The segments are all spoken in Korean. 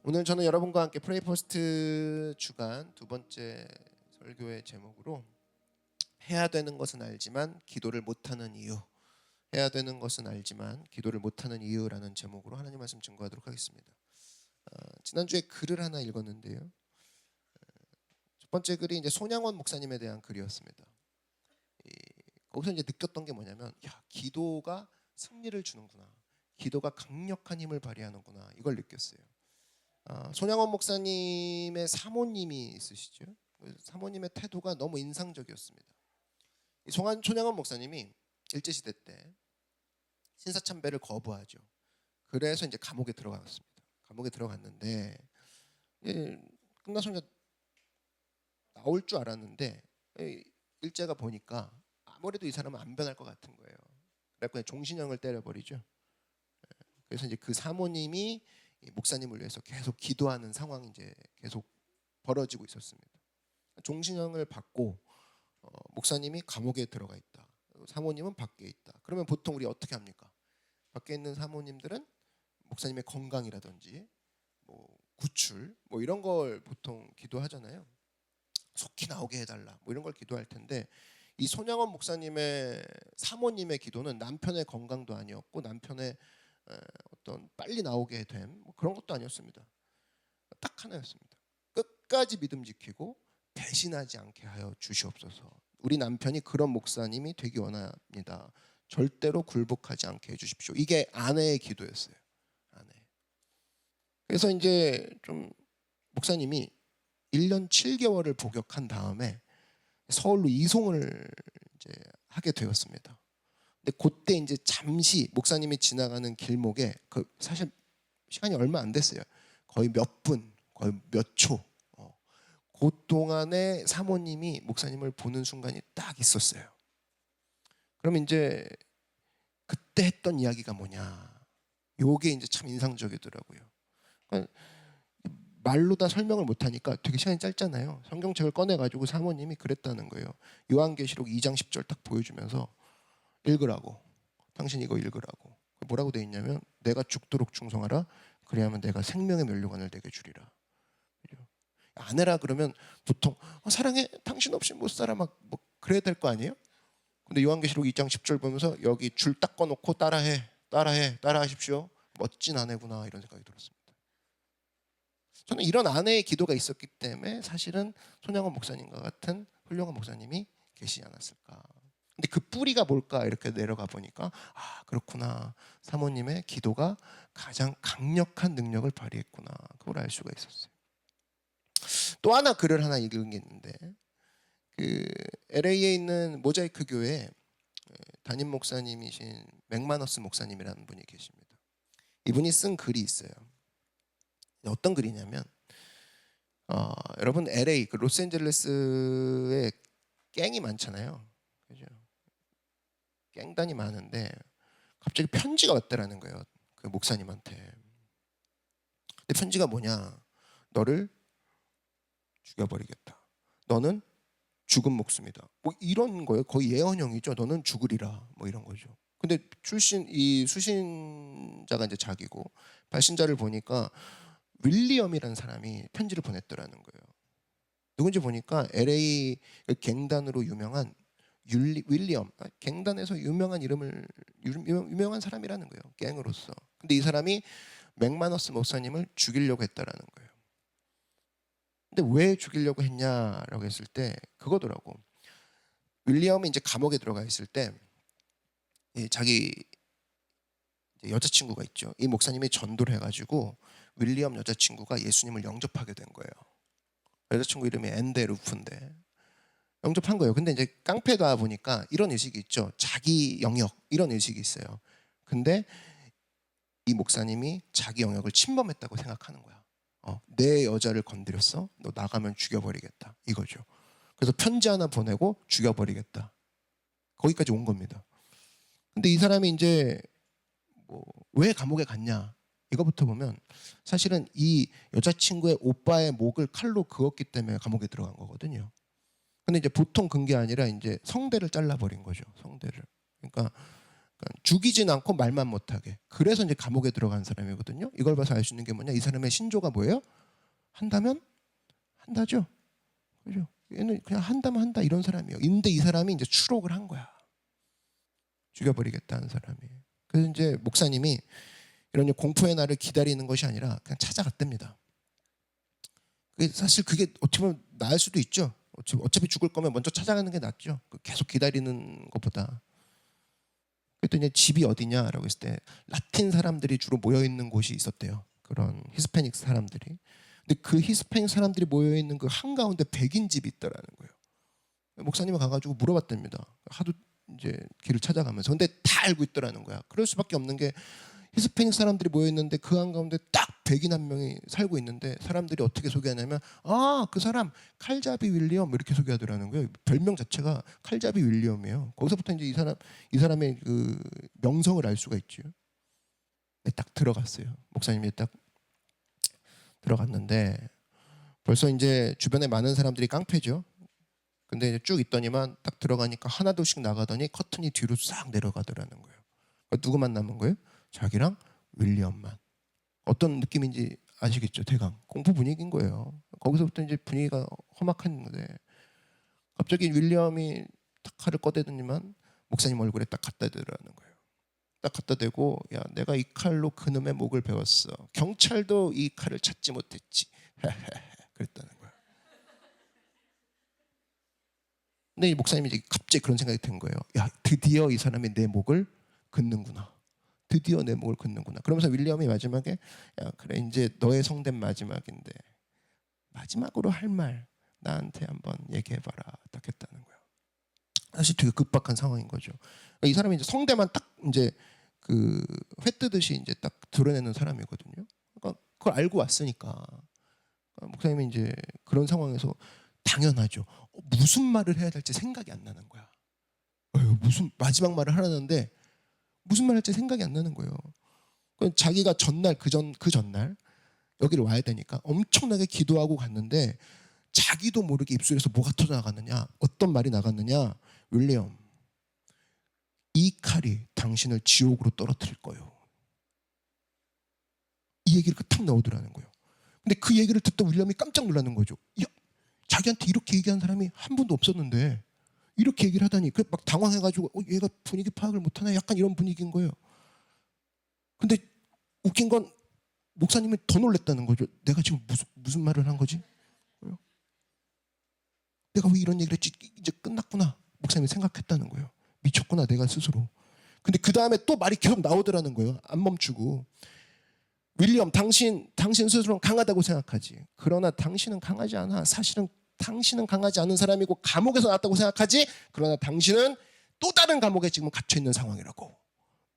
오늘 저는 여러분과 함께 프레이 포스트 주간 두 번째 설교의 제목으로 해야 되는 것은 알지만 기도를 못하는 이유, 해야 되는 것은 알지만 기도를 못하는 이유라는 제목으로 하나님 말씀 증거하도록 하겠습니다. 지난주에 글을 하나 읽었는데요. 첫 번째 글이 이제 손양원 목사님에 대한 글이었습니다. 거기서 이제 느꼈던 게 뭐냐면, 기도가 승리를 주는구나, 기도가 강력한 힘을 발휘하는구나, 이걸 느꼈어요. 손양원 목사님의 사모님이 있으시죠. 사모님의 태도가 너무 인상적이었습니다. 손양원 목사님이 일제시대 때 신사참배를 거부하죠. 그래서 이제 감옥에 들어갔습니다. 감옥에 들어갔는데 끝나서 이제 나올 줄 알았는데 일제가 보니까 아무래도 이 사람은 안 변할 것 같은 거예요. 그래서 종신형을 때려버리죠. 그래서 이제 그 사모님이 목사님을 위해서 계속 기도하는 상황이 이제 계속 벌어지고 있었습니다. 종신형을 받고 목사님이 감옥에 들어가 있다, 사모님은 밖에 있다. 그러면 보통 우리 어떻게 합니까? 밖에 있는 사모님들은 목사님의 건강이라든지 구출 이런 걸 보통 기도하잖아요. 속히 나오게 해달라 이런 걸 기도할 텐데, 이 손양원 목사님의 사모님의 기도는 남편의 건강도 아니었고 남편의 어떤 빨리 나오게 됨 그런 것도 아니었습니다. 딱 하나였습니다. 끝까지 믿음 지키고 배신하지 않게 하여 주시옵소서. 우리 남편이 그런 목사님이 되기 원합니다. 절대로 굴복하지 않게 해주십시오. 이게 아내의 기도였어요. 아내. 그래서 이제 좀 목사님이 1년 7개월을 복역한 다음에 서울로 이송을 이제 하게 되었습니다. 근데 그때 이제 잠시 목사님이 지나가는 길목에 사실 시간이 얼마 안 됐어요. 거의 몇 분, 거의 몇 초. 그 동안에 사모님이 목사님을 보는 순간이 딱 있었어요. 그럼 이제 그때 했던 이야기가 뭐냐? 요게 이제 참 인상적이더라고요. 그러니까 말로 다 설명을 못하니까 되게 시간이 짧잖아요. 성경책을 꺼내가지고 사모님이 그랬다는 거예요. 요한계시록 2장 10절 딱 보여주면서 읽으라고. 당신 이거 읽으라고. 뭐라고 돼 있냐면, 내가 죽도록 충성하라. 그래야만 내가 생명의 면류관을 내게 주리라. 아내라 그러면 보통 사랑해, 당신 없이 못 살아 그래야 될 거 아니에요? 근데 요한계시록 2장 10절 보면서 여기 줄 딱 꺼놓고 따라하십시오. 멋진 아내구나, 이런 생각이 들었습니다. 저는 이런 아내의 기도가 있었기 때문에 사실은 손양원 목사님과 같은 훌륭한 목사님이 계시지 않았을까. 근데 그 뿌리가 뭘까 이렇게 내려가 보니까 그렇구나, 사모님의 기도가 가장 강력한 능력을 발휘했구나, 그걸 알 수가 있었어요. 또 하나 글을 하나 읽은 게 있는데, 그 LA에 있는 모자이크 교회 담임 목사님이신 맥마너스 목사님이라는 분이 계십니다. 이분이 쓴 글이 있어요. 어떤 글이냐면, 여러분 LA 로스앤젤레스에 갱이 많잖아요. 그죠? 갱단이 많은데 갑자기 편지가 왔다라는 거예요. 그 목사님한테. 근데 편지가 뭐냐? 너를 죽여버리겠다. 너는 죽은 목숨이다. 이런 거예요. 거의 예언형이죠. 너는 죽으리라. 이런 거죠. 근데 이 수신자가 이제 자기고, 발신자를 보니까 윌리엄이라는 사람이 편지를 보냈더라는 거예요. 누군지 보니까 LA 갱단으로 유명한 윌리엄, 갱단에서 유명한 사람이라는 거예요. 갱으로서. 근데 이 사람이 맥마너스 목사님을 죽이려고 했다라는 거예요. 근데 왜 죽이려고 했냐라고 했을 때 그거더라고. 윌리엄이 이제 감옥에 들어가 있을 때 자기 여자친구가 있죠. 이 목사님이 전도를 해가지고 윌리엄 여자친구가 예수님을 영접하게 된 거예요. 여자친구 이름이 앤데 루프인데 영접한 거예요. 근데 이제 깡패다 보니까 이런 의식이 있죠. 자기 영역, 이런 의식이 있어요. 근데 이 목사님이 자기 영역을 침범했다고 생각하는 거야. 내 여자를 건드렸어? 너 나가면 죽여버리겠다, 이거죠. 그래서 편지 하나 보내고 죽여버리겠다, 거기까지 온 겁니다. 근데 이 사람이 이제 왜 감옥에 갔냐, 이거부터 보면 사실은 이 여자친구의 오빠의 목을 칼로 그었기 때문에 감옥에 들어간 거거든요. 근데 이제 보통 근 게 아니라 이제 성대를 잘라버린 거죠. 성대를. 그러니까 그러니까 죽이진 않고 말만 못하게. 그래서 이제 감옥에 들어간 사람이거든요. 이걸 봐서 알 수 있는 게 뭐냐? 이 사람의 신조가 뭐예요? 한다면 한다죠. 그죠? 얘는 그냥 한다면 한다 이런 사람이에요. 근데 이 사람이 이제 추록을 한 거야. 죽여버리겠다는 사람이. 그래서 이제 목사님이 이런 공포의 날을 기다리는 것이 아니라 그냥 찾아갔답니다. 사실 그게 어떻게 보면 나을 수도 있죠. 어차피 죽을 거면 먼저 찾아가는 게 낫죠. 계속 기다리는 것보다. 그랬더니 집이 어디냐라고 했을 때 라틴 사람들이 주로 모여 있는 곳이 있었대요. 그런 히스패닉 사람들이. 근데 그 히스패닉 사람들이 모여 있는 그 한가운데 백인 집이 있더라는 거예요. 목사님이 가가지고 물어봤답니다. 하도 이제 길을 찾아가면서. 근데 다 알고 있더라는 거야. 그럴 수밖에 없는 게 히스패닉 사람들이 모여 있는데 그 한가운데 딱 백인 한 명이 살고 있는데 사람들이 어떻게 소개하냐면 그 사람 칼잡이 윌리엄 이렇게 소개하더라는 거예요. 별명 자체가 칼잡이 윌리엄이에요. 거기서부터 이제 이 사람의 그 명성을 알 수가 있죠. 딱 들어갔어요. 목사님이 딱 들어갔는데 벌써 이제 주변에 많은 사람들이 깡패죠. 근데 이제 쭉 있더니만 딱 들어가니까 하나둘씩 나가더니 커튼이 뒤로 싹 내려가더라는 거예요. 누구만 남은 거예요? 자기랑 윌리엄만. 어떤 느낌인지 아시겠죠? 대강 공포 분위기인 거예요. 거기서부터 이제 분위기가 험악한 건데 갑자기 윌리엄이 딱 칼을 꺼대더니만 목사님 얼굴에 딱 갖다 대더라는 거예요. 딱 갖다 대고 야 내가 이 칼로 그놈의 목을 베었어. 경찰도 이 칼을 찾지 못했지. 그랬다는 거예요. 근데 이 목사님이 이제 갑자기 그런 생각이 든 거예요. 야 드디어 이 사람이 내 목을 긋는구나. 드디어 내 목을 긋는구나. 그러면서 윌리엄이 마지막에 야 그래 이제 너의 성된 마지막인데 마지막으로 할 말 나한테 한번 얘기해봐라. 딱 했다는 거예요. 사실 되게 급박한 상황인 거죠. 이 사람이 이제 성대만 딱 이제 그 회 뜨듯이 이제 딱 드러내는 사람이거든요. 그러니까 그걸 알고 왔으니까 목사님이 이제 그런 상황에서 당연하죠. 무슨 말을 해야 될지 생각이 안 나는 거야. 무슨 마지막 말을 하라는데 무슨 말 할지 생각이 안 나는 거예요. 자기가 전날 그 전날 여기를 와야 되니까 엄청나게 기도하고 갔는데 자기도 모르게 입술에서 뭐가 터져 나갔느냐, 어떤 말이 나갔느냐, 윌리엄, 이 칼이 당신을 지옥으로 떨어뜨릴 거예요. 이 얘기를 탁 나오더라는 거예요. 근데 그 얘기를 듣던 윌리엄이 깜짝 놀라는 거죠. 야, 자기한테 이렇게 얘기한 사람이 한 번도 없었는데 이렇게 얘기를 하다니 막 당황해가지고 얘가 분위기 파악을 못하나 약간 이런 분위기인 거예요. 근데 웃긴 건 목사님이 더 놀랬다는 거죠. 내가 지금 무슨 말을 한 거지? 내가 왜 이런 얘기를 했지? 이제 끝났구나. 목사님이 생각했다는 거예요. 미쳤구나 내가 스스로. 근데 그 다음에 또 말이 계속 나오더라는 거예요. 안 멈추고. 윌리엄 당신 스스로는 강하다고 생각하지. 그러나 당신은 강하지 않아. 사실은 당신은 강하지 않은 사람이고 감옥에서 나왔다고 생각하지. 그러나 당신은 또 다른 감옥에 지금 갇혀 있는 상황이라고.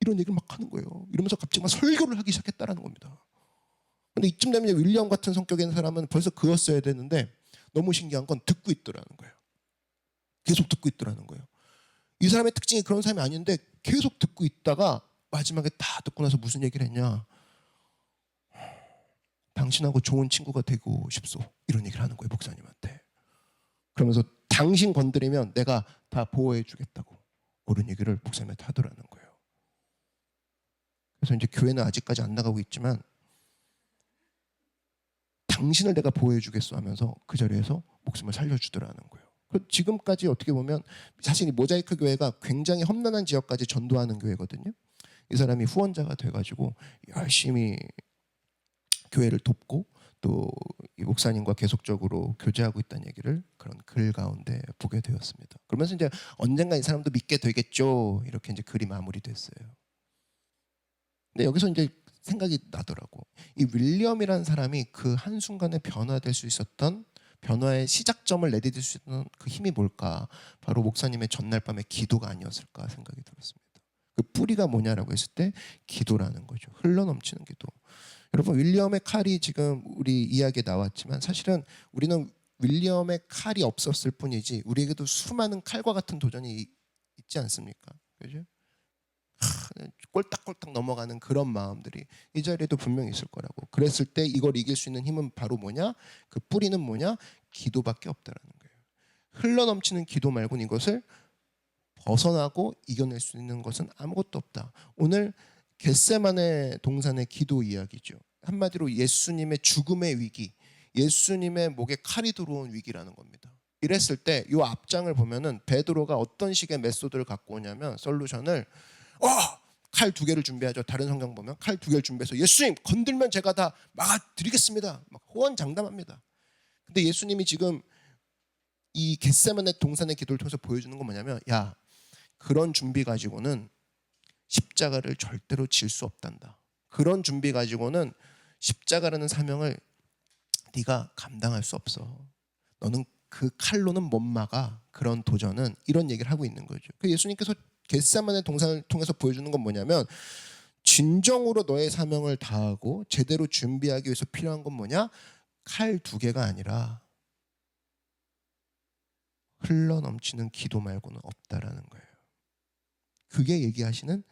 이런 얘기를 막 하는 거예요. 이러면서 갑자기 막 설교를 하기 시작했다는 겁니다. 근데 이쯤 되면 윌리엄 같은 성격의 있는 사람은 벌써 그었어야 되는데 너무 신기한 건 듣고 있더라는 거예요. 계속 듣고 있더라는 거예요. 이 사람의 특징이 그런 사람이 아닌데 계속 듣고 있다가 마지막에 다 듣고 나서 무슨 얘기를 했냐. 당신하고 좋은 친구가 되고 싶소. 이런 얘기를 하는 거예요. 목사님한테. 그러면서 당신 건드리면 내가 다 보호해 주겠다고. 그런 얘기를 목사님한테 하더라는 거예요. 그래서 이제 교회는 아직까지 안 나가고 있지만 당신을 내가 보호해 주겠어 하면서 그 자리에서 목숨을 살려주더라는 거예요. 지금까지 어떻게 보면 사실 이 모자이크 교회가 굉장히 험난한 지역까지 전도하는 교회거든요. 이 사람이 후원자가 돼가지고 열심히 교회를 돕고 또 이 목사님과 계속적으로 교제하고 있다는 얘기를 그런 글 가운데 보게 되었습니다. 그러면서 이제 언젠가 이 사람도 믿게 되겠죠. 이렇게 이제 글이 마무리됐어요. 근데 여기서 이제 생각이 나더라고. 이 윌리엄이라는 사람이 그 한순간에 변화될 수 있었던 변화의 시작점을 내디딜 수 있는 그 힘이 뭘까? 바로 목사님의 전날 밤의 기도가 아니었을까 생각이 들었습니다. 그 뿌리가 뭐냐라고 했을 때 기도라는 거죠. 흘러넘치는 기도. 여러분 윌리엄의 칼이 지금 우리 이야기에 나왔지만 사실은 우리는 윌리엄의 칼이 없었을 뿐이지 우리에게도 수많은 칼과 같은 도전이 있지 않습니까? 그죠? 꼴딱꼴딱 넘어가는 그런 마음들이 이 자리에도 분명히 있을 거라고. 그랬을 때 이걸 이길 수 있는 힘은 바로 뭐냐? 그 뿌리는 뭐냐? 기도밖에 없다라는 거예요. 흘러넘치는 기도 말고는 이것을 벗어나고 이겨낼 수 있는 것은 아무것도 없다. 오늘 겟세마네 동산의 기도 이야기죠. 한마디로 예수님의 죽음의 위기, 예수님의 목에 칼이 들어온 위기라는 겁니다. 이랬을 때 이 앞장을 보면은 베드로가 어떤 식의 메소드를 갖고 오냐면 솔루션을 칼 2개를 준비하죠. 다른 성경 보면 칼 2개를 준비해서 예수님 건들면 제가 다 막아드리겠습니다. 막 호언장담합니다. 근데 예수님이 지금 이 겟세마네 동산의 기도를 통해서 보여주는 건 뭐냐면 야 그런 준비 가지고는 십자가를 절대로 질 수 없단다. 그런 준비 가지고는 십자가라는 사명을 네가 감당할 수 없어. 너는 그 칼로는 못 막아. 그런 도전은 이런 얘기를 하고 있는 거죠. 그 예수님께서 겟세마네 동산을 통해서 보여주는 건 뭐냐면 진정으로 너의 사명을 다하고 제대로 준비하기 위해서 필요한 건 뭐냐? 칼 2개가 아니라 흘러넘치는 기도 말고는 없다라는 거예요. 그게 얘기하시는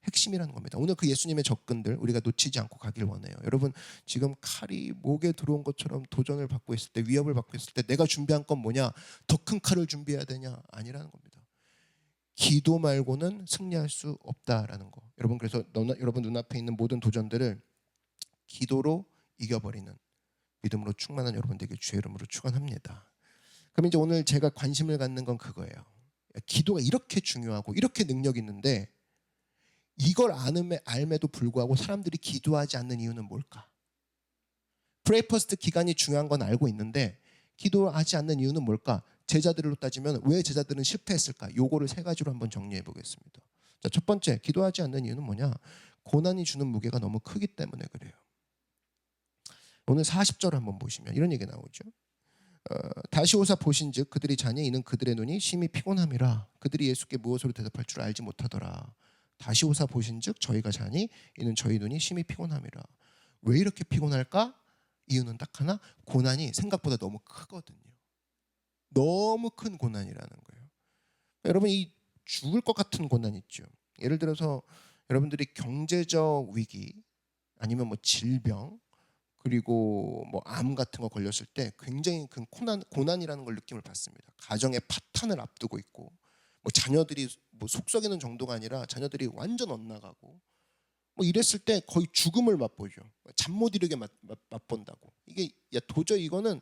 핵심이라는 겁니다. 오늘 그 예수님의 접근들 우리가 놓치지 않고 가길 원해요. 여러분 지금 칼이 목에 들어온 것처럼 도전을 받고 있을 때 위협을 받고 있을 때 내가 준비한 건 뭐냐? 더 큰 칼을 준비해야 되냐? 아니라는 겁니다. 기도 말고는 승리할 수 없다라는 거. 여러분 그래서 여러분 눈앞에 있는 모든 도전들을 기도로 이겨버리는 믿음으로 충만한 여러분 되길 주의 이름으로 축원합니다. 그럼 이제 오늘 제가 관심을 갖는 건 그거예요. 기도가 이렇게 중요하고 이렇게 능력 있는데 이걸 알매도 불구하고 사람들이 기도하지 않는 이유는 뭘까? 프레이 퍼스트 기간이 중요한 건 알고 있는데 기도하지 않는 이유는 뭘까? 제자들로 따지면 왜 제자들은 실패했을까? 요거를 3가지로 한번 정리해 보겠습니다. 자, 첫 번째, 기도하지 않는 이유는 뭐냐? 고난이 주는 무게가 너무 크기 때문에 그래요. 오늘 40절 한번 보시면 이런 얘기 나오죠. 다시 오사 보신즉 그들이 자니 이는 그들의 눈이 심히 피곤함이라 그들이 예수께 무엇으로 대답할 줄 알지 못하더라. 다시 오사 보신즉 저희가 자니 이는 저희 눈이 심히 피곤함이라. 왜 이렇게 피곤할까? 이유는 딱 하나, 고난이 생각보다 너무 크거든요. 너무 큰 고난이라는 거예요. 여러분 이 죽을 것 같은 고난 있죠. 예를 들어서 여러분들이 경제적 위기 아니면 뭐 질병 그리고 뭐 암 같은 거 걸렸을 때 굉장히 큰 고난이라는 걸 느낌을 받습니다. 가정의 파탄을 앞두고 있고 뭐 자녀들이 뭐 속썩이는 정도가 아니라 자녀들이 완전 엇나가고 뭐 이랬을 때 거의 죽음을 맛보죠. 잠 못 이루게 맛본다고. 이게 야 도저히 이거는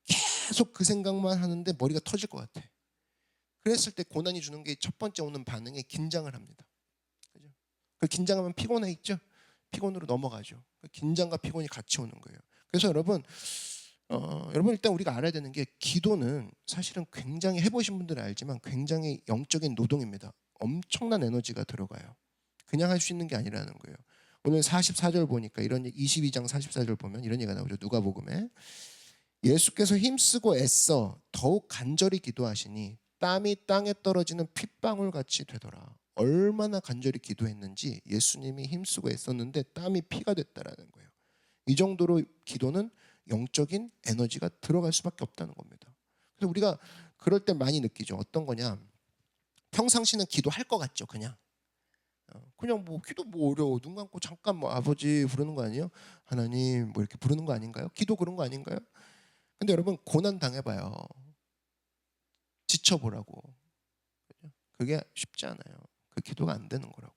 계속 그 생각만 하는데 머리가 터질 것 같아. 그랬을 때 고난이 주는 게 첫 번째 오는 반응에 긴장을 합니다. 그죠? 그 긴장하면 피곤해 있죠. 피곤으로 넘어가죠. 긴장과 피곤이 같이 오는 거예요. 그래서 여러분 일단 우리가 알아야 되는 게 기도는 사실은 굉장히 해보신 분들은 알지만 굉장히 영적인 노동입니다. 엄청난 에너지가 들어가요. 그냥 할 수 있는 게 아니라는 거예요. 오늘 44절 보니까 22장 44절 보면 이런 얘기가 나오죠. 누가복음에 예수께서 힘쓰고 애써 더욱 간절히 기도하시니 땀이 땅에 떨어지는 핏방울 같이 되더라. 얼마나 간절히 기도했는지 예수님이 힘쓰고 애썼는데 땀이 피가 됐다라는 거예요. 이 정도로 기도는 영적인 에너지가 들어갈 수밖에 없다는 겁니다. 그래서 우리가 그럴 때 많이 느끼죠. 어떤 거냐? 평상시는 기도할 것 같죠, 그냥 뭐 기도 뭐 어려워 눈 감고 잠깐 뭐 아버지 부르는 거 아니에요? 하나님 뭐 이렇게 부르는 거 아닌가요? 기도 그런 거 아닌가요? 근데 여러분 고난 당해봐요. 지쳐보라고. 그게 쉽지 않아요. 그 기도가 안 되는 거라고.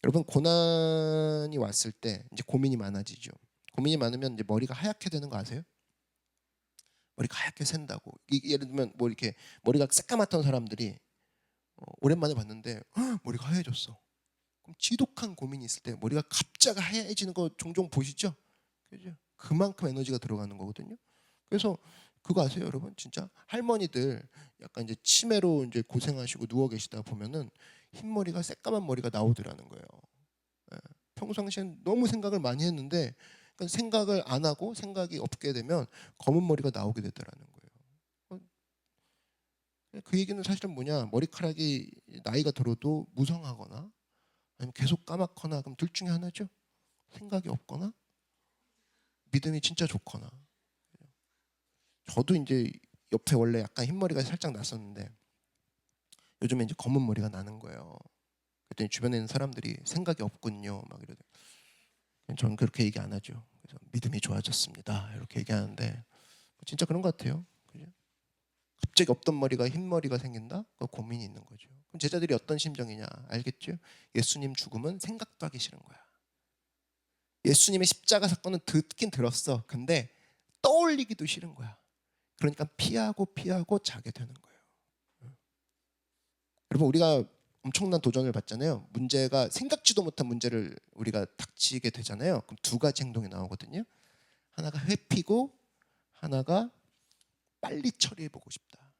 여러분 고난이 왔을 때 이제 고민이 많아지죠. 고민이 많으면 이제 머리가 하얗게 되는 거 아세요? 머리가 하얗게 샌다고. 예를 들면 뭐 이렇게 머리가 새까맣던 사람들이 오랜만에 봤는데 머리가 하얘졌어. 그럼 지독한 고민이 있을 때 머리가 갑자기 하얘지는 거 종종 보시죠? 그죠? 그만큼 에너지가 들어가는 거거든요. 그래서 그거 아세요, 여러분? 진짜 할머니들 약간 이제 치매로 이제 고생하시고 누워 계시다 보면은 흰머리가 새까만 머리가 나오더라는 거예요. 예. 평상시엔 너무 생각을 많이 했는데 그러니까 생각을 안 하고 생각이 없게 되면 검은 머리가 나오게 되더라는 거예요. 그 얘기는 사실은 뭐냐? 머리카락이 나이가 들어도 무성하거나 아니면 계속 까맣거나 그럼 둘 중에 하나죠. 생각이 없거나 믿음이 진짜 좋거나. 저도 이제 옆에 원래 약간 흰머리가 살짝 났었는데 요즘에 이제 검은 머리가 나는 거예요. 그랬더니 주변에 있는 사람들이 생각이 없군요. 막 이러더니 저는 그렇게 얘기 안 하죠. 그래서 믿음이 좋아졌습니다. 이렇게 얘기하는데 진짜 그런 것 같아요. 그죠? 갑자기 없던 머리가 흰 머리가 생긴다? 그 고민이 있는 거죠. 그럼 제자들이 어떤 심정이냐 알겠죠? 예수님 죽음은 생각도 하기 싫은 거야. 예수님의 십자가 사건은 듣긴 들었어. 근데 떠올리기도 싫은 거야. 그러니까 피하고 자게 되는 거예요. 여러분 우리가 엄청난 도전을 받잖아요. 문제가 생각지도 못한 문제를 우리가 닥치게 되잖아요. 그럼 두 가지 행동이 나오거든요. 하나가 회피고 하나가 빨리 처리해보고 싶다.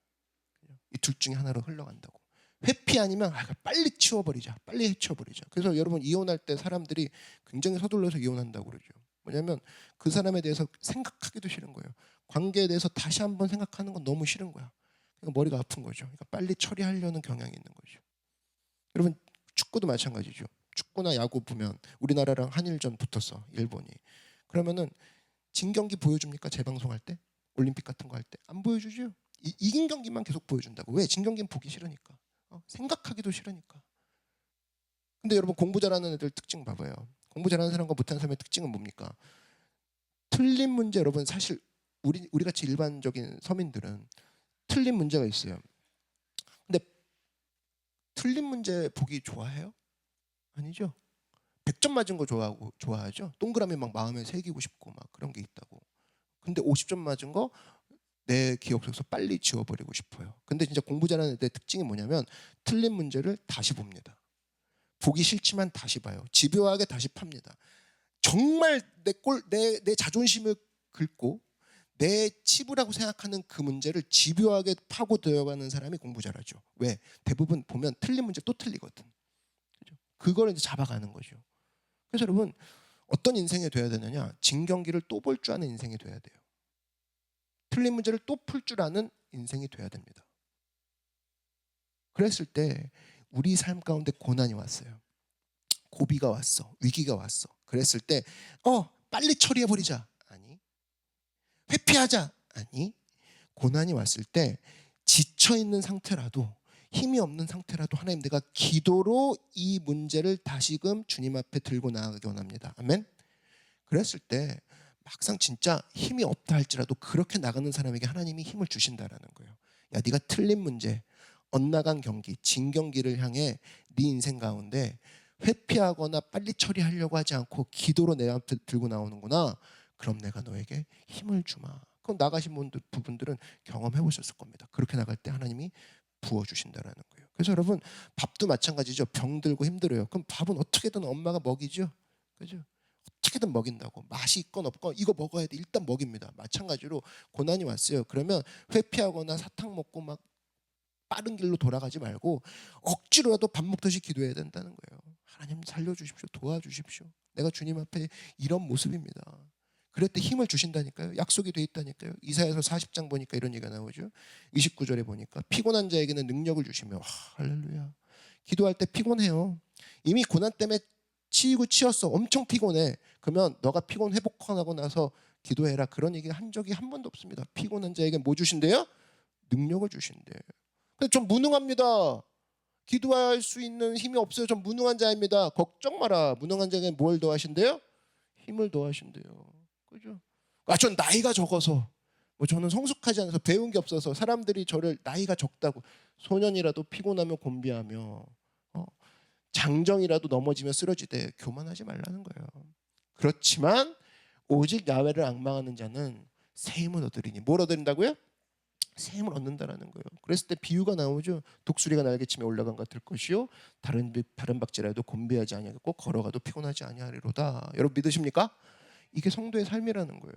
이 둘 중에 하나로 흘러간다고. 회피 아니면 빨리 치워버리자. 빨리 해치워버리자. 그래서 여러분 이혼할 때 사람들이 굉장히 서둘러서 이혼한다고 그러죠. 뭐냐면 그 사람에 대해서 생각하기도 싫은 거예요. 관계에 대해서 다시 한번 생각하는 건 너무 싫은 거야. 그러니까 머리가 아픈 거죠. 그러니까 빨리 처리하려는 경향이 있는 거죠. 여러분 축구도 마찬가지죠. 축구나 야구 보면 우리나라랑 한일전 붙었어. 일본이. 그러면은 진 경기 보여줍니까? 재방송할 때? 올림픽 같은 거 할 때? 안 보여주죠. 이긴 경기만 계속 보여준다고. 왜? 진 경기는 보기 싫으니까. 생각하기도 싫으니까. 근데 여러분 공부 잘하는 애들 특징 봐봐요. 공부 잘하는 사람과 못하는 사람의 특징은 뭡니까? 틀린 문제 여러분 사실 우리 같이 일반적인 서민들은 틀린 문제가 있어요. 근데 틀린 문제 보기 좋아해요? 아니죠. 100점 맞은 거 좋아하죠. 동그라미 막 마음에 새기고 싶고 막 그런 게 있다고. 근데 50점 맞은 거 내 기억 속에서 빨리 지워버리고 싶어요. 근데 진짜 공부 잘하는 애들의 특징이 뭐냐면 틀린 문제를 다시 봅니다. 보기 싫지만 다시 봐요. 집요하게 다시 팝니다. 정말 내 자존심을 긁고 내 치부라고 생각하는 그 문제를 집요하게 파고 들어가는 사람이 공부 잘하죠. 왜? 대부분 보면 틀린 문제 또 틀리거든. 그걸 이제 잡아가는 거죠. 그래서 여러분 어떤 인생이 돼야 되느냐? 진 경기를 또 볼 줄 아는 인생이 돼야 돼요. 틀린 문제를 또 풀 줄 아는 인생이 돼야 됩니다. 그랬을 때 우리 삶 가운데 고난이 왔어요. 고비가 왔어. 위기가 왔어. 그랬을 때 빨리 처리해버리자. 아니. 회피하자. 아니. 고난이 왔을 때 지쳐있는 상태라도 힘이 없는 상태라도 하나님 내가 기도로 이 문제를 다시금 주님 앞에 들고 나아가기 원합니다. 아멘. 그랬을 때 막상 진짜 힘이 없다 할지라도 그렇게 나가는 사람에게 하나님이 힘을 주신다라는 거예요. 야, 네가 틀린 문제, 엇나간 경기, 진 경기를 향해 네 인생 가운데 회피하거나 빨리 처리하려고 하지 않고 기도로 내 앞에 들고 나오는구나. 그럼 내가 너에게 힘을 주마. 그럼 나가신 부분들은 경험해 보셨을 겁니다. 그렇게 나갈 때 하나님이 부어주신다라는 거예요. 그래서 여러분 밥도 마찬가지죠. 병들고 힘들어요. 그럼 밥은 어떻게든 엄마가 먹이죠. 그죠? 어떻게든 먹인다고. 맛이 있건 없건 이거 먹어야 돼. 일단 먹입니다. 마찬가지로 고난이 왔어요. 그러면 회피하거나 사탕 먹고 막 빠른 길로 돌아가지 말고 억지로라도 밥 먹듯이 기도해야 된다는 거예요. 하나님 살려주십시오. 도와주십시오. 내가 주님 앞에 이런 모습입니다. 그럴 때 힘을 주신다니까요. 약속이 돼 있다니까요. 이사야서 40장 보니까 이런 얘기가 나오죠. 29절에 보니까 피곤한 자에게는 능력을 주시며 할렐루야. 기도할 때 피곤해요. 이미 고난 때문에 치였어. 엄청 피곤해. 그러면 너가 피곤 회복하고 나서 기도해라. 그런 얘기 한 적이 한 번도 없습니다. 피곤한 자에게 뭐 주신대요? 능력을 주신대요. 근데 좀 무능합니다. 기도할 수 있는 힘이 없어요. 좀 무능한 자입니다. 걱정 마라. 무능한 자에게 뭘 더하신대요? 힘을 더하신대요. 그죠? 전 나이가 적어서 저는 성숙하지 않아서 배운 게 없어서 사람들이 저를 나이가 적다고 소년이라도 피곤하며 곤비하며 장정이라도 넘어지며 쓰러지되 교만하지 말라는 거예요. 그렇지만 오직 야훼를 앙망하는 자는 새 힘을 얻으리니 뭘 얻는다고요? 새 힘을 얻는다라는 거예요. 그랬을 때 비유가 나오죠. 독수리가 날개치며 올라간 것 같을 것이요 다른 박질라도 곤비하지 아니하겠고 걸어가도 피곤하지 아니하리로다. 여러분 믿으십니까? 이게 성도의 삶이라는 거예요.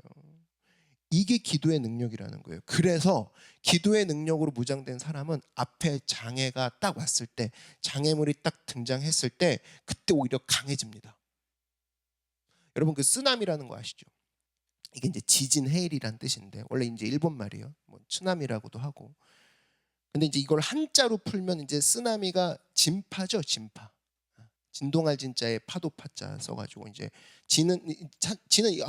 이게 기도의 능력이라는 거예요. 그래서 기도의 능력으로 무장된 사람은 앞에 장애가 딱 왔을 때, 장애물이 딱 등장했을 때 그때 오히려 강해집니다. 여러분 그 쓰나미라는 거 아시죠? 이게 이제 지진 해일이란 뜻인데 원래 이제 일본 말이에요. 쓰나미라고도 하고. 근데 이제 이걸 한자로 풀면 이제 쓰나미가 진파죠, 진파. 진동할 진자에 파도 파자 써가지고 이제 지는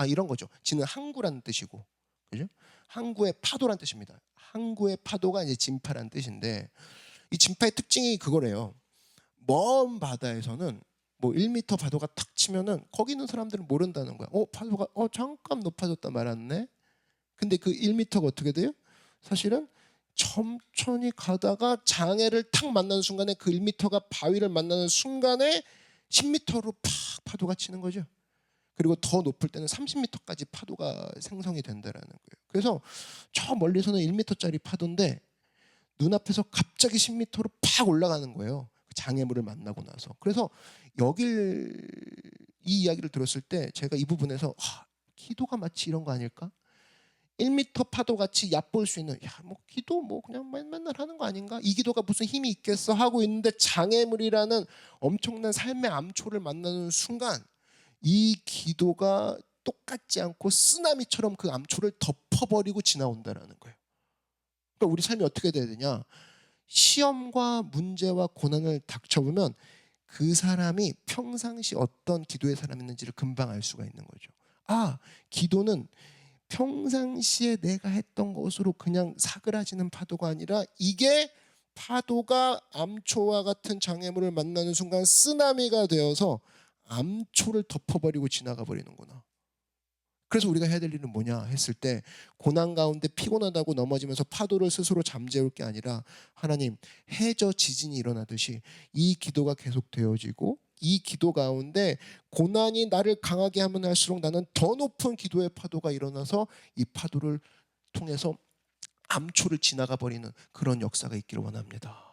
이런 거죠. 지는 항구라는 뜻이고, 그죠? 항구의 파도란 뜻입니다. 항구의 파도가 이제 진파란 뜻인데 이 진파의 특징이 그거래요. 먼 바다에서는 뭐 1m 파도가 탁 치면은 거기 있는 사람들은 모른다는 거야. 파도가 잠깐 높아졌다 말았네. 근데 그 1m가 어떻게 돼요? 사실은 천천히 가다가 장애를 탁 만나는 순간에 그 1m가 바위를 만나는 순간에 10m로 팍 파도가 치는 거죠. 그리고 더 높을 때는 30m까지 파도가 생성이 된다라는 거예요. 그래서 저 멀리서는 1m짜리 파도인데 눈앞에서 갑자기 10m로 팍 올라가는 거예요. 장애물을 만나고 나서. 그래서 이 이야기를 들었을 때 제가 이 부분에서 기도가 마치 이런 거 아닐까? 1m 파도같이 얕볼 수 있는 뭐 기도 뭐 그냥 맨날 하는 거 아닌가? 이 기도가 무슨 힘이 있겠어 하고 있는데 장애물이라는 엄청난 삶의 암초를 만나는 순간 이 기도가 똑같지 않고 쓰나미처럼 그 암초를 덮어버리고 지나온다라는 거예요. 그러니까 우리 삶이 어떻게 돼야 되냐? 시험과 문제와 고난을 닥쳐보면 그 사람이 평상시 어떤 기도의 사람이었는지를 금방 알 수가 있는 거죠. 기도는 평상시에 내가 했던 것으로 그냥 사그라지는 파도가 아니라 이게 파도가 암초와 같은 장애물을 만나는 순간 쓰나미가 되어서 암초를 덮어버리고 지나가 버리는구나. 그래서 우리가 해야 될 일은 뭐냐 했을 때 고난 가운데 피곤하다고 넘어지면서 파도를 스스로 잠재울 게 아니라 하나님, 해저 지진이 일어나듯이 이 기도가 계속 되어지고 이 기도 가운데 고난이 나를 강하게 하면 할수록 나는 더 높은 기도의 파도가 일어나서 이 파도를 통해서 암초를 지나가 버리는 그런 역사가 있기를 원합니다.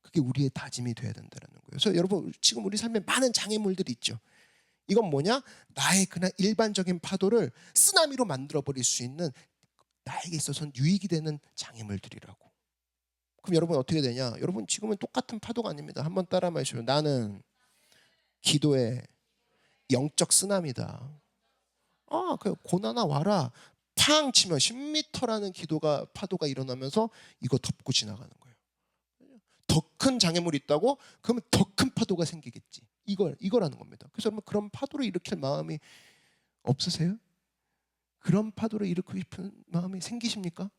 그게 우리의 다짐이 돼야 된다는 거예요. 그래서 여러분, 지금 우리 삶에 많은 장애물들이 있죠. 이건 뭐냐? 나의 그냥 일반적인 파도를 쓰나미로 만들어버릴 수 있는 나에게 있어서는 유익이 되는 장애물들이라고. 그럼 여러분 어떻게 되냐? 여러분 지금은 똑같은 파도가 아닙니다. 한번 따라 마시죠. 나는 기도의 영적 쓰나미다. 그 고난아 와라. 팡 치면 10m라는 파도가 일어나면서 이거 덮고 지나가는 거예요. 더 큰 장애물이 있다고? 그러면 더 큰 파도가 생기겠지. 이거라는 겁니다. 그래서 여러분 그런 파도를 일으킬 마음이 없으세요? 그런 파도를 일으키고 싶은 마음이 생기십니까?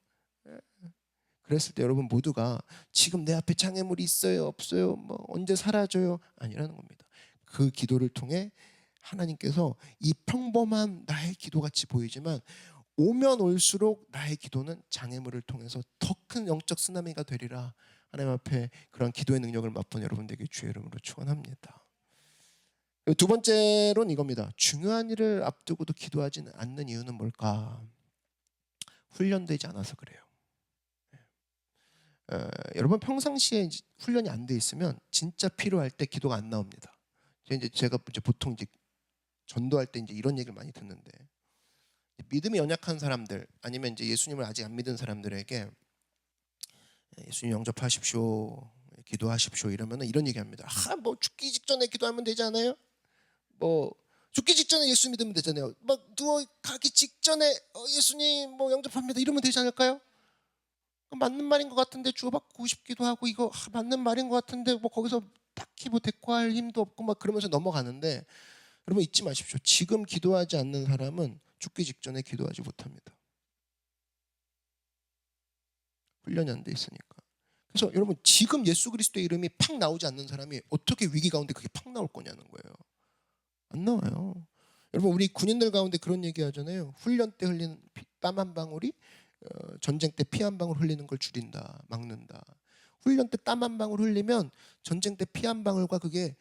그랬을 때 여러분 모두가 지금 내 앞에 장애물이 있어요, 없어요, 뭐 언제 사라져요? 아니라는 겁니다. 그 기도를 통해 하나님께서 이 평범한 나의 기도같이 보이지만 오면 올수록 나의 기도는 장애물을 통해서 더 큰 영적 쓰나미가 되리라. 하나님 앞에 그런 기도의 능력을 맛본 여러분들에게 주의 이름으로 축원합니다. 두 번째로는 이겁니다. 중요한 일을 앞두고도 기도하지는 않는 이유는 뭘까? 훈련되지 않아서 그래요. 여러분 평상시에 훈련이 안 돼 있으면 진짜 필요할 때 기도가 안 나옵니다. 제가 보통 전도할 때 이런 얘기를 많이 듣는데 믿음이 연약한 사람들 아니면 예수님을 아직 안 믿은 사람들에게 예수님 영접하십시오, 기도하십시오 이러면 이런 얘기합니다. 뭐 죽기 직전에 기도하면 되지 않아요? 뭐 죽기 직전에 예수 믿으면 되잖아요. 막 누워 가기 직전에 예수님 뭐 영접합니다 이러면 되지 않을까요? 맞는 말인 것 같은데 주어받고 싶기도 하고 이거 맞는 말인 것 같은데 뭐 거기서 딱히 뭐 대꾸할 힘도 없고 막 그러면서 넘어가는데 여러분 잊지 마십시오. 지금 기도하지 않는 사람은 죽기 직전에 기도하지 못합니다. 훈련이 안 돼 있으니까. 그래서 여러분 지금 예수 그리스도의 이름이 팍 나오지 않는 사람이 어떻게 위기 가운데 그게 팍 나올 거냐는 거예요. 안 나와요. 여러분 우리 군인들 가운데 그런 얘기 하잖아요. 훈련 때 흘리는 땀 한 방울이 전쟁 때 피 한 방울 흘리는 걸 줄인다, 막는다. 훈련 때 땀 한 방울 흘리면 전쟁 때 피 한 방울과 그게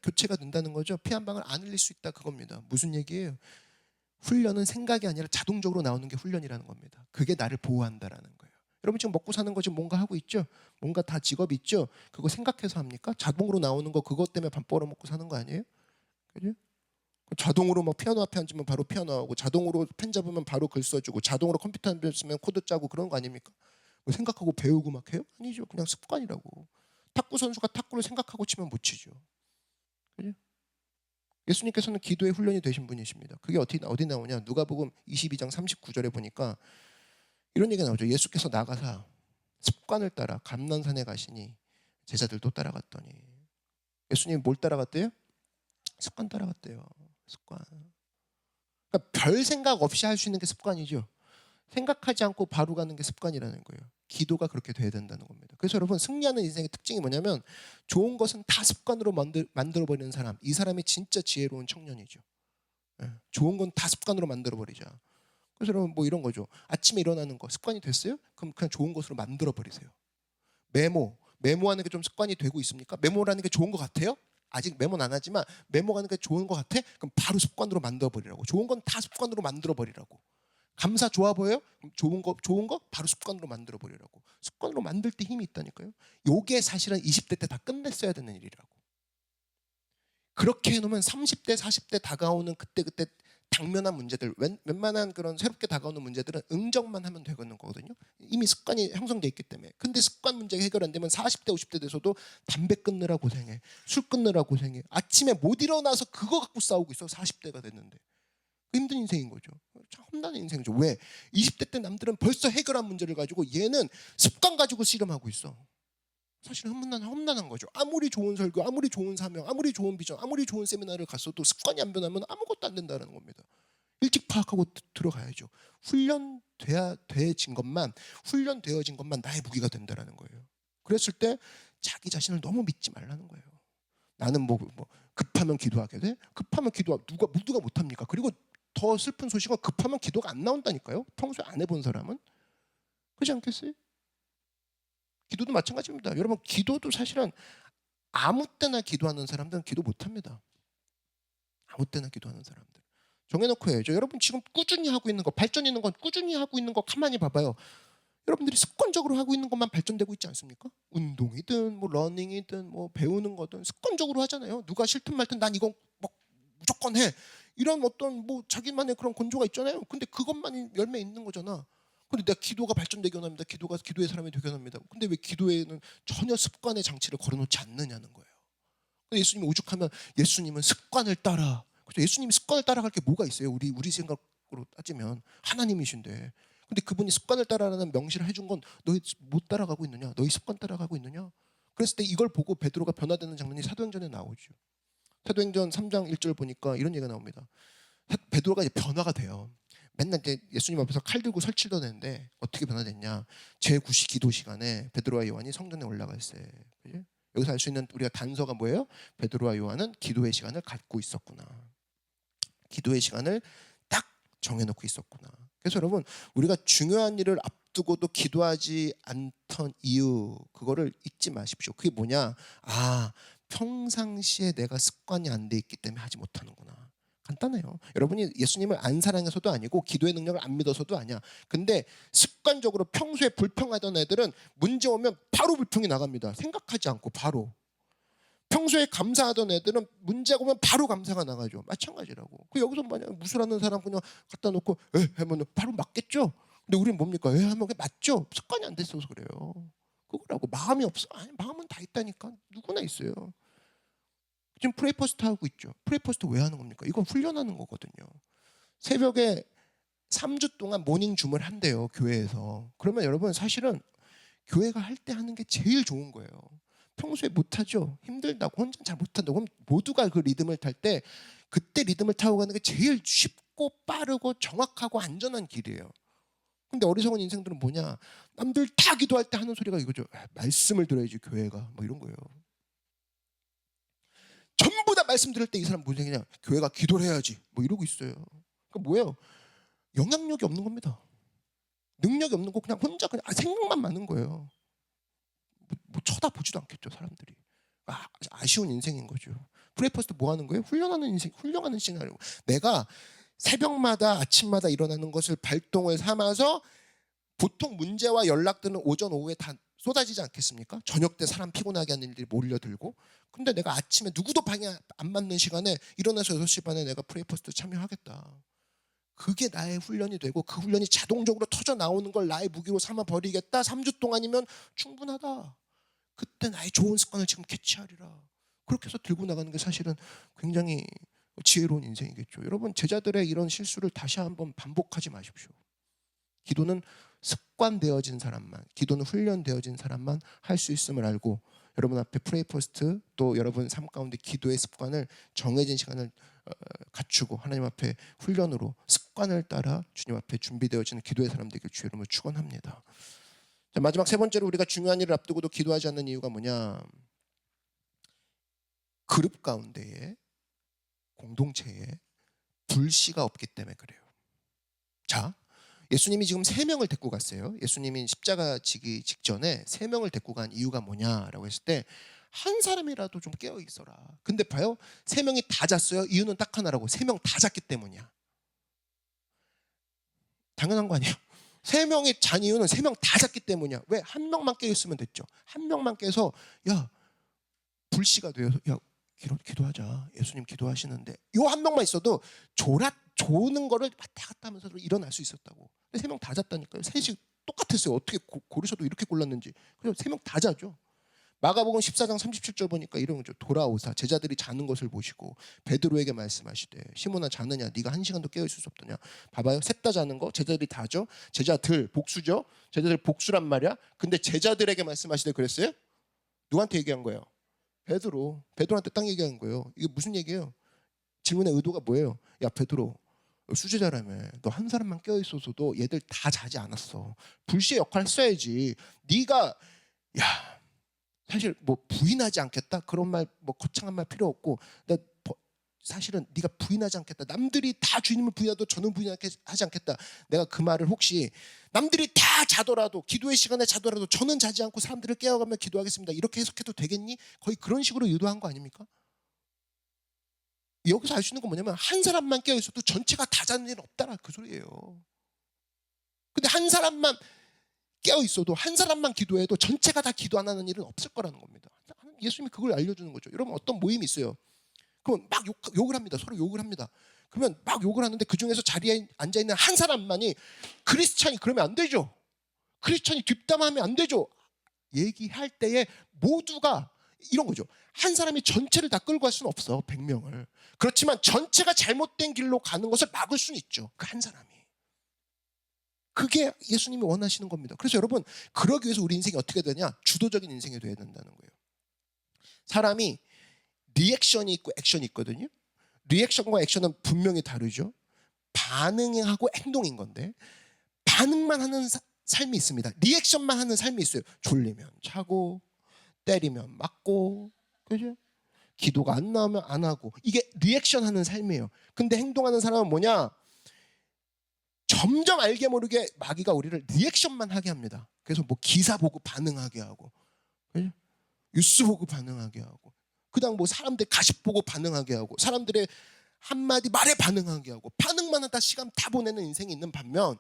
교체가 된다는 거죠. 피 한 방울 안 흘릴 수 있다 그겁니다. 무슨 얘기예요? 훈련은 생각이 아니라 자동적으로 나오는 게 훈련이라는 겁니다. 그게 나를 보호한다라는 거예요. 여러분 지금 먹고 사는 거 지금 뭔가 하고 있죠? 뭔가 다 직업이 있죠? 그거 생각해서 합니까? 자동으로 나오는 거 그것 때문에 밥 벌어 먹고 사는 거 아니에요? 그죠? 자동으로 막 피아노 앞에 앉으면 바로 피아노 하고 자동으로 펜 잡으면 바로 글 써주고 자동으로 컴퓨터 앞에 쓰면 코드 짜고 그런 거 아닙니까? 뭐 생각하고 배우고 막 해요? 아니죠. 그냥 습관이라고. 탁구 선수가 탁구를 생각하고 치면 못 치죠. 그죠? 예수님께서는 기도의 훈련이 되신 분이십니다. 그게 어디 나오냐? 누가복음 22장 39절에 보니까 이런 얘기가 나오죠. 예수께서 나가사 습관을 따라 감난산에 가시니 제자들도 따라갔더니 예수님이 뭘 따라갔대요? 습관 따라갔대요. 습관. 그러니까 별 생각 없이 할 수 있는 게 습관이죠. 생각하지 않고 바로 가는 게 습관이라는 거예요. 기도가 그렇게 돼야 된다는 겁니다. 그래서 여러분 승리하는 인생의 특징이 뭐냐면 좋은 것은 다 습관으로 만들어버리는 사람. 이 사람이 진짜 지혜로운 청년이죠. 좋은 건 다 습관으로 만들어버리자. 그래서 여러분 뭐 이런 거죠. 아침에 일어나는 거 습관이 됐어요? 그럼 그냥 좋은 것으로 만들어 버리세요. 메모하는 게 좀 습관이 되고 있습니까? 메모라는 게 좋은 것 같아요? 아직 메모는 안 하지만 메모하는 게 좋은 것 같아? 그럼 바로 습관으로 만들어 버리라고. 좋은 건 다 습관으로 만들어 버리라고. 감사 좋아 보여요? 그럼 좋은 거 바로 습관으로 만들어 버리라고. 습관으로 만들 때 힘이 있다니까요. 요게 사실은 20대 때 다 끝냈어야 되는 일이라고. 그렇게 해놓으면 30대, 40대 다가오는 그때 당면한 문제들, 웬만한 그런 새롭게 다가오는 문제들은 응정만 하면 되는 거거든요. 이미 습관이 형성돼 있기 때문에. 근데 습관 문제가 해결 안 되면 40대, 50대 돼서도 담배 끊느라 고생해, 술 끊느라 고생해. 아침에 못 일어나서 그거 갖고 싸우고 있어. 40대가 됐는데. 힘든 인생인 거죠. 참 험난한 인생이죠. 왜? 20대 때 남들은 벌써 해결한 문제를 가지고 얘는 습관 가지고 씨름하고 있어. 사실은 험난한 거죠. 아무리 좋은 설교, 아무리 좋은 사명, 아무리 좋은 비전, 아무리 좋은 세미나를 갔어도 습관이 안 변하면 아무것도 안 된다는 겁니다. 일찍 파악하고 들어가야죠. 훈련되어진 것만 나의 무기가 된다는 거예요. 그랬을 때 자기 자신을 너무 믿지 말라는 거예요. 나는 뭐 급하면 기도하게 돼? 급하면 누가 못합니까? 그리고 더 슬픈 소식은 급하면 기도가 안 나온다니까요. 평소에 안 해본 사람은. 그렇지 않겠어요? 기도도 마찬가지입니다. 여러분 기도도 사실은 아무 때나 기도하는 사람들은 기도 못합니다. 아무 때나 기도하는 사람들. 정해놓고 해야죠. 여러분 지금 꾸준히 하고 있는 거, 발전 있는 건 꾸준히 하고 있는 거 가만히 봐봐요. 여러분들이 습관적으로 하고 있는 것만 발전되고 있지 않습니까? 운동이든 뭐 러닝이든 뭐 배우는 거든 습관적으로 하잖아요. 누가 싫든 말든 난 이건 뭐 무조건 해. 이런 어떤 뭐 자기만의 그런 건조가 있잖아요. 근데 그것만 열매 있는 거잖아. 근데 내가 기도가 발전되게 원합니다. 기도가 기도의 사람이 되게 원합니다. 근데 왜 기도에는 전혀 습관의 장치를 걸어놓지 않느냐는 거예요. 예수님이 오죽하면 예수님은 습관을 따라. 그렇죠? 예수님이 습관을 따라갈 게 뭐가 있어요? 우리 생각으로 따지면 하나님이신데. 근데 그분이 습관을 따라라는 명시를 해준 건 너희 못 따라가고 있느냐? 너희 습관 따라가고 있느냐? 그랬을 때 이걸 보고 베드로가 변화되는 장면이 사도행전에 나오죠. 사도행전 3장 1절 보니까 이런 얘기가 나옵니다. 베드로가 이제 변화가 돼요. 맨날 이제 예수님 앞에서 칼 들고 설치던 애인데 어떻게 변화됐냐? 제9시 기도 시간에 베드로와 요한이 성전에 올라가 있어요. 그죠? 여기서 알 수 있는 우리가 단서가 뭐예요? 베드로와 요한은 기도의 시간을 갖고 있었구나. 기도의 시간을 딱 정해놓고 있었구나. 그래서 여러분 우리가 중요한 일을 앞두고도 기도하지 않던 이유 그거를 잊지 마십시오. 그게 뭐냐? 평상시에 내가 습관이 안 돼 있기 때문에 하지 못하는구나. 간단해요. 여러분이 예수님을 안 사랑해서도 아니고 기도의 능력을 안 믿어서도 아니야. 근데 습관적으로 평소에 불평하던 애들은 문제 오면 바로 불평이 나갑니다. 생각하지 않고 바로. 평소에 감사하던 애들은 문제가 오면 바로 감사가 나가죠. 마찬가지라고. 그 여기서 만약 무술하는 사람 그냥 갖다 놓고 하면 바로 맞겠죠. 근데 우리는 뭡니까? 하면 그게 맞죠. 습관이 안 됐어서 그래요. 그거라고. 마음이 없어. 아니 마음은 다 있다니까. 누구나 있어요. 지금 프레이퍼스트 하고 있죠. 프레이퍼스트 왜 하는 겁니까? 이건 훈련하는 거거든요. 새벽에 3주 동안 모닝 줌을 한대요. 교회에서. 그러면 여러분 사실은 교회가 할 때 하는 게 제일 좋은 거예요. 평소에 못하죠. 힘들다고 혼자 잘 못한다고. 그럼 모두가 그 리듬을 탈 때 그때 리듬을 타고 가는 게 제일 쉽고 빠르고 정확하고 안전한 길이에요. 근데 어리석은 인생들은 뭐냐? 남들 다 기도할 때 하는 소리가 이거죠. 말씀을 들어야지 교회가 뭐 이런 거예요. 전부 다 말씀 들을 때 이 사람 무슨 생각이냐? 교회가 기도를 해야지 뭐 이러고 있어요. 그 뭐예요? 영향력이 없는 겁니다. 능력이 없는 거 그냥 혼자 그냥 생각만 많은 거예요. 뭐 쳐다보지도 않겠죠 사람들이. 아쉬운 인생인 거죠. 브레이퍼스트 뭐 하는 거예요? 훈련하는 인생, 훌륭하는 시나리오. 내가 새벽마다 아침마다 일어나는 것을 발동을 삼아서 보통 문제와 연락들은 오전 오후에 다 쏟아지지 않겠습니까? 저녁 때 사람 피곤하게 하는 일들이 몰려들고. 근데 내가 아침에 누구도 방해 안 맞는 시간에 일어나서 6시 반에 내가 프레이퍼스트 참여하겠다. 그게 나의 훈련이 되고 그 훈련이 자동적으로 터져 나오는 걸 나의 무기로 삼아 버리겠다. 3주 동안이면 충분하다. 그때 나의 좋은 습관을 지금 캐치하리라. 그렇게 해서 들고 나가는 게 사실은 굉장히 지혜로운 인생이겠죠. 여러분 제자들의 이런 실수를 다시 한번 반복하지 마십시오. 기도는 습관되어진 사람만, 기도는 훈련되어진 사람만 할 수 있음을 알고 여러분 앞에 프레이퍼스트 또 여러분 삶 가운데 기도의 습관을 정해진 시간을 갖추고 하나님 앞에 훈련으로 습관을 따라 주님 앞에 준비되어지는 기도의 사람 되길 주의 이름으로 축원합니다. 자, 마지막 세 번째로 우리가 중요한 일을 앞두고도 기도하지 않는 이유가 뭐냐? 그룹 가운데에 공동체에 불씨가 없기 때문에 그래요. 자, 예수님이 지금 3명을 데리고 갔어요. 예수님이 십자가 지기 직전에 3명을 데리고 간 이유가 뭐냐라고 했을 때 한 사람이라도 좀 깨어 있어라. 근데 봐요. 3명이 다 잤어요. 이유는 딱 하나라고. 3명 다 잤기 때문이야. 당연한 거 아니에요? 3명이 잔 이유는 3명 다 잤기 때문이야. 왜? 한 명만 깨어 있으면 됐죠. 한 명만 깨서 야 불씨가 돼요. 야 기도하자. 예수님 기도하시는데 요 한 명만 있어도 조는 거를 왔다 갔다 하면서 일어날 수 있었다고. 근데 3명 다 잤다니까요. 셋이 똑같았어요. 어떻게 고르셔도 이렇게 골랐는지. 그래서 3명 다 자죠. 마가복음 14장 37절 보니까 이런 거죠. 돌아오사 제자들이 자는 것을 보시고 베드로에게 말씀하시되 시몬아 자느냐 네가 1시간도 깨어 있을 수 없더냐. 봐봐요. 셋 다 자는 거 제자들이 다죠. 제자들 복수죠. 제자들 복수란 말이야. 근데 제자들에게 말씀하시되 그랬어요? 누구한테 얘기한 거예요? 베드로한테 딱 얘기한 거예요. 이게 무슨 얘기예요? 질문의 의도가 뭐예요? 야 베드로 수제자라며 너 한 사람만 깨어 있어서도 얘들 다 자지 않았어. 불시의 역할을 써야지. 네가 야 사실 뭐 부인하지 않겠다 그런 말 뭐 거창한 말 필요 없고 사실은 네가 부인하지 않겠다. 남들이 다 주님을 부인하도 저는 부인하지 않겠다. 내가 그 말을 혹시 남들이 다 자더라도 기도의 시간에 자더라도 저는 자지 않고 사람들을 깨워가며 기도하겠습니다. 이렇게 해석해도 되겠니? 거의 그런 식으로 유도한 거 아닙니까? 여기서 알 수 있는 건 뭐냐면 한 사람만 깨어 있어도 전체가 다 자는 일은 없다라 그 소리예요. 근데 한 사람만 깨어 있어도 한 사람만 기도해도 전체가 다 기도 안 하는 일은 없을 거라는 겁니다. 예수님이 그걸 알려주는 거죠. 여러분 어떤 모임이 있어요. 그러면 막 욕을 합니다. 서로 욕을 합니다. 그러면 막 욕을 하는데 그중에서 자리에 앉아있는 한 사람만이 크리스찬이 그러면 안 되죠. 크리스찬이 뒷담화하면 안 되죠. 얘기할 때에 모두가 이런 거죠. 한 사람이 전체를 다 끌고 갈 수는 없어. 100명을. 그렇지만 전체가 잘못된 길로 가는 것을 막을 수는 있죠. 그 한 사람이. 그게 예수님이 원하시는 겁니다. 그래서 여러분 그러기 위해서 우리 인생이 어떻게 되냐? 주도적인 인생이 돼야 된다는 거예요. 사람이 리액션이 있고 액션이 있거든요. 리액션과 액션은 분명히 다르죠. 반응하고 행동인 건데 반응만 하는 삶이 있습니다. 리액션만 하는 삶이 있어요. 졸리면 자고 때리면 맞고 그죠? 기도가 안 나오면 안 하고 이게 리액션 하는 삶이에요. 근데 행동하는 사람은 뭐냐? 점점 알게 모르게 마귀가 우리를 리액션만 하게 합니다. 그래서 뭐 기사 보고 반응하게 하고 그죠? 뉴스 보고 반응하게 하고 그다음 뭐 사람들 가십 보고 반응하게 하고 사람들의 한마디 말에 반응하게 하고 반응만 하다 시간 다 보내는 인생이 있는 반면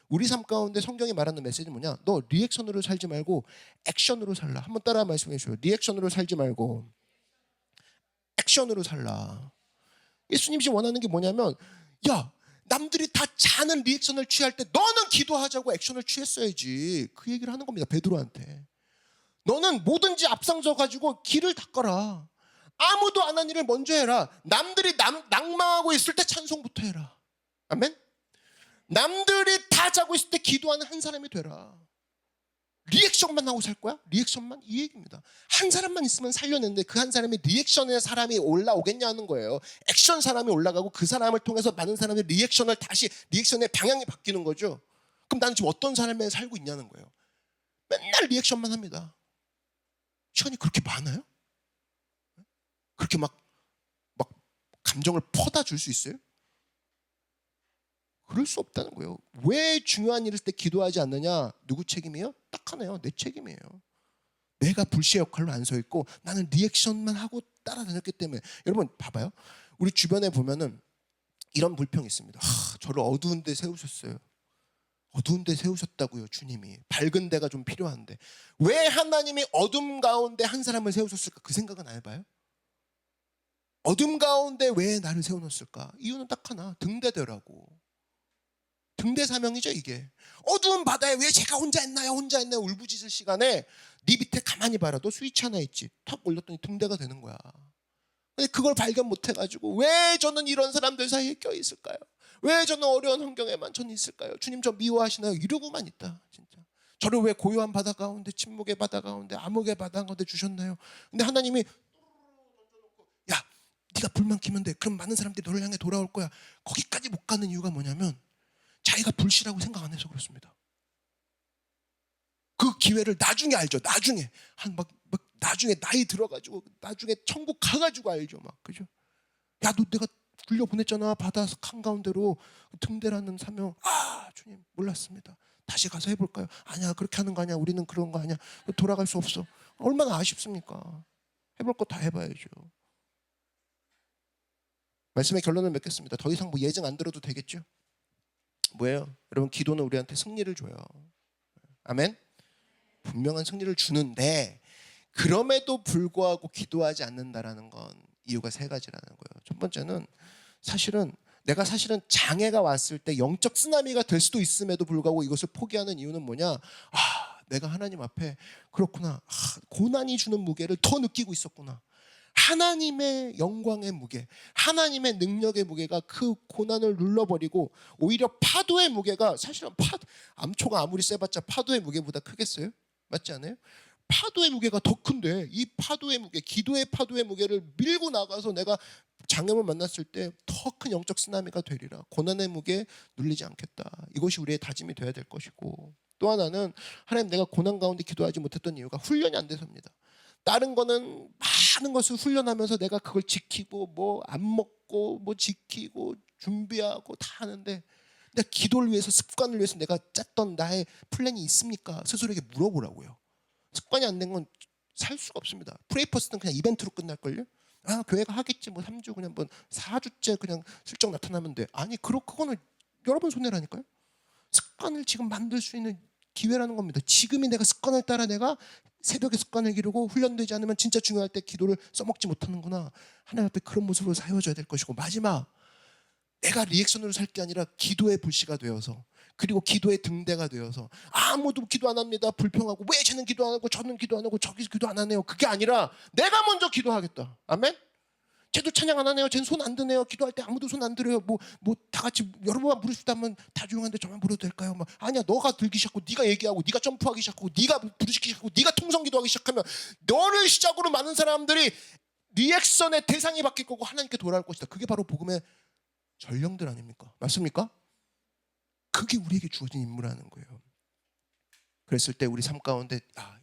우리 삶 가운데 성경이 말하는 메시지는 뭐냐? 너 리액션으로 살지 말고 액션으로 살라. 한번 따라 말씀해 주세요. 리액션으로 살지 말고 액션으로 살라. 예수님이 원하는 게 뭐냐면 야 남들이 다 자는 리액션을 취할 때 너는 기도하자고 액션을 취했어야지. 그 얘기를 하는 겁니다. 베드로한테. 너는 뭐든지 앞장서 가지고 길을 닦아라. 아무도 안 한 일을 먼저 해라. 남들이 낭망하고 있을 때 찬송부터 해라. 아멘. 남들이 다 자고 있을 때 기도하는 한 사람이 되라. 리액션만 하고 살 거야? 리액션만? 이 얘기입니다. 한 사람만 있으면 살려냈는데 그 한 사람이 리액션의 사람이 올라오겠냐는 거예요. 액션 사람이 올라가고 그 사람을 통해서 많은 사람들이 리액션을 다시 리액션의 방향이 바뀌는 거죠. 그럼 나는 지금 어떤 삶에 살고 있냐는 거예요. 맨날 리액션만 합니다. 시간이 그렇게 많아요? 그렇게 막 감정을 퍼다 줄 수 있어요? 그럴 수 없다는 거예요. 왜 중요한 일일 때 기도하지 않느냐? 누구 책임이에요? 딱 하나요. 내 책임이에요. 내가 불시의 역할로 안 서 있고 나는 리액션만 하고 따라다녔기 때문에. 여러분 봐봐요. 우리 주변에 보면은 이런 불평이 있습니다. 저를 어두운 데 세우셨어요. 어두운 데 세우셨다고요. 주님이. 밝은 데가 좀 필요한데 왜 하나님이 어둠 가운데 한 사람을 세우셨을까? 그 생각은 안 해봐요? 어둠 가운데 왜 나를 세워놨을까? 이유는 딱 하나. 등대대라고. 등대 사명이죠 이게. 어두운 바다에 왜 제가 혼자 있나요? 울부짖을 시간에 네 밑에 가만히 봐라. 너 스위치 하나 있지. 탁 올렸더니 등대가 되는 거야. 근데 그걸 발견 못해가지고 왜 저는 이런 사람들 사이에 껴있을까요? 왜 저는 어려운 환경에만 저는 있을까요? 주님 저 미워하시나요? 이러고만 있다 진짜. 저를 왜 고요한 바다 가운데 침묵의 바다 가운데 암흑의 바다 가운데 주셨나요? 근데 하나님이 야 네가 불만 키면 돼. 그럼 많은 사람들이 너를 향해 돌아올 거야. 거기까지 못 가는 이유가 뭐냐면 자기가 불씨라고 생각 안 해서 그렇습니다. 그 기회를 나중에 알죠. 나중에 나중에 나이 들어가지고 나중에 천국 가가지고 알죠. 막 그죠? 야 너 내가 굴려보냈잖아. 바다 한가운데로 등대라는 사명. 주님 몰랐습니다. 다시 가서 해볼까요? 아니야, 그렇게 하는 거 아니야. 우리는 그런 거 아니야. 돌아갈 수 없어. 얼마나 아쉽습니까? 해볼 거 다 해봐야죠. 말씀의 결론을 맺겠습니다. 더 이상 뭐 예증 안 들어도 되겠죠? 뭐예요? 여러분, 기도는 우리한테 승리를 줘요. 아멘? 분명한 승리를 주는데 그럼에도 불구하고 기도하지 않는다라는 건 이유가 세 가지라는 거예요. 첫 번째는 사실은 내가 장애가 왔을 때 영적 쓰나미가 될 수도 있음에도 불구하고 이것을 포기하는 이유는 뭐냐? 내가 하나님 앞에 그렇구나. 고난이 주는 무게를 더 느끼고 있었구나. 하나님의 영광의 무게, 하나님의 능력의 무게가 그 고난을 눌러버리고 오히려 파도의 무게가 사실은 암초가 아무리 세봤자 파도의 무게보다 크겠어요? 맞지 않아요? 파도의 무게가 더 큰데 이 파도의 무게, 기도의 파도의 무게를 밀고 나가서 내가 장애물 만났을 때 더 큰 영적 쓰나미가 되리라. 고난의 무게 눌리지 않겠다. 이것이 우리의 다짐이 돼야 될 것이고, 또 하나는 하나님, 내가 고난 가운데 기도하지 못했던 이유가 훈련이 안 돼서입니다. 다른 거는 많은 것을 훈련하면서 내가 그걸 지키고 뭐 안 먹고 뭐 지키고 준비하고 다 하는데, 내가 기도를 위해서, 습관을 위해서 내가 짰던 나의 플랜이 있습니까? 스스로에게 물어보라고요. 습관이 안 된 건 살 수가 없습니다. 프레이퍼스는 그냥 이벤트로 끝날걸요? 교회가 하겠지 뭐 3주 그냥 뭐 4주째 그냥 슬쩍 나타나면 돼. 아니, 그거는 여러분 손해라니까요. 습관을 지금 만들 수 있는 기회라는 겁니다. 지금이 내가 습관을 따라 내가 새벽에 습관을 기르고 훈련되지 않으면 진짜 중요할 때 기도를 써먹지 못하는구나. 하나님 앞에 그런 모습으로 사용해줘야 될 것이고, 마지막, 내가 리액션으로 살 게 아니라 기도의 불씨가 되어서, 그리고 기도의 등대가 되어서 아무도 기도 안 합니다. 불평하고 왜 쟤는 기도 안 하고 저는 기도 안 하고 저기 기도 안 하네요. 그게 아니라 내가 먼저 기도하겠다. 아멘? 쟤도 찬양 안 하네요. 쟤는 손 안 드네요. 기도할 때 아무도 손 안 들어요. 뭐 다 같이 여러분만 부를 수 있다면 다 조용한데 저만 불러도 될까요? 아니야, 너가 들기 시작하고 네가 얘기하고 네가 점프하기 시작하고 네가 부르시기 시작하고 네가 통성 기도하기 시작하면 너를 시작으로 많은 사람들이 리액션의 대상이 바뀔 거고 하나님께 돌아올 것이다. 그게 바로 복음의 전령들 아닙니까? 맞습니까? 그게 우리에게 주어진 임무라는 거예요. 그랬을 때 우리 삶 가운데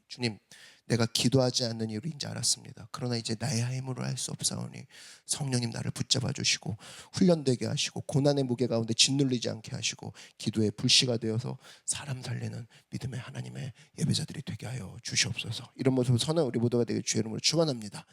주님, 내가 기도하지 않는 이유를 이제 알았습니다. 그러나 이제 나의 힘으로 할 수 없사오니 성령님 나를 붙잡아 주시고 훈련되게 하시고 고난의 무게 가운데 짓눌리지 않게 하시고 기도의 불씨가 되어서 사람 살리는 믿음의 하나님의 예배자들이 되게 하여 주시옵소서. 이런 모습을 선한 우리 모두가 되게 주의 이름으로 축원합니다.